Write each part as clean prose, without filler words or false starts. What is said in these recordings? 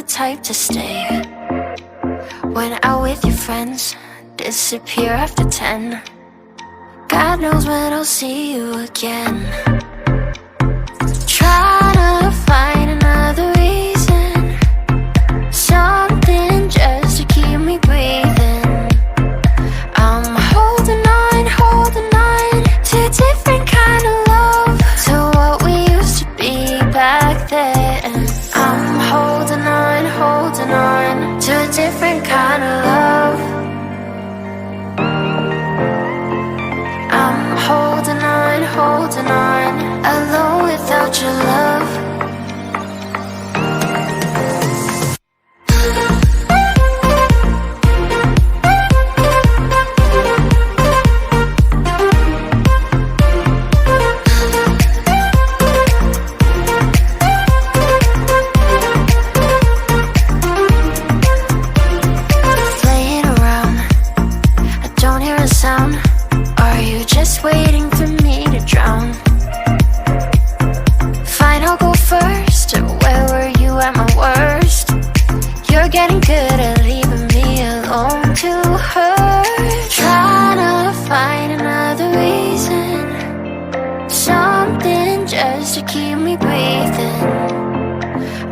the type to stay. Went out with your friends, disappear after 10. God knows when I'll see you again. Try to find another reason, something just to keep me breathing. I'm holding on to a different kind of love, to what we used to be back then. I'm holding on to a different kind of love. I'm holding on, alone without your love. Playing around, I don't hear a sound. Are you just waiting for me to drown? Fine, I'll go first. Where were you at my worst? You're getting good at leaving me alone to hurt. Trying to find another reason, something just to keep me breathing.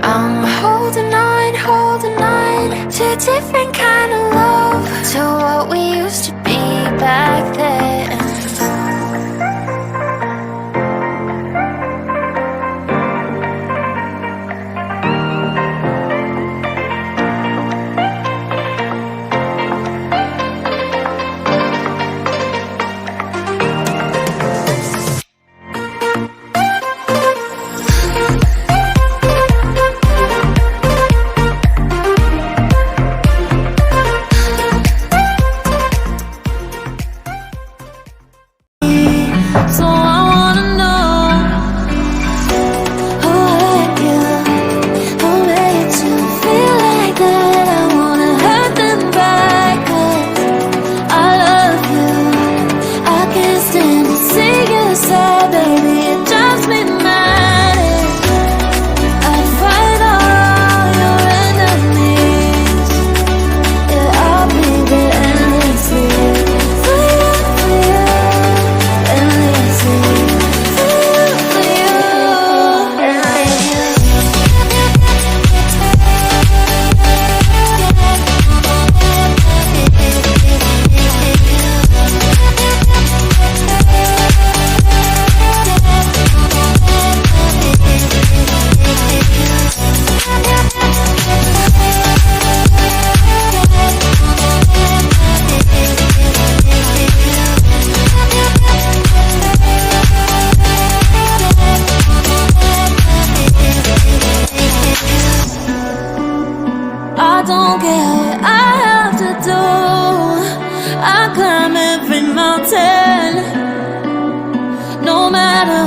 I'm holding on to a different kind of love, to what we used to be back then. So I wanna know who hurt you, who made you feel like that. I wanna hurt them back, 'cause I love you. I can't stand to see you sad, baby, it drives me mad. I'd fight all your enemies, yeah, I'll be there endlessly for you, endlessly for you, I don't care what I have to do. I climb every mountain, no matter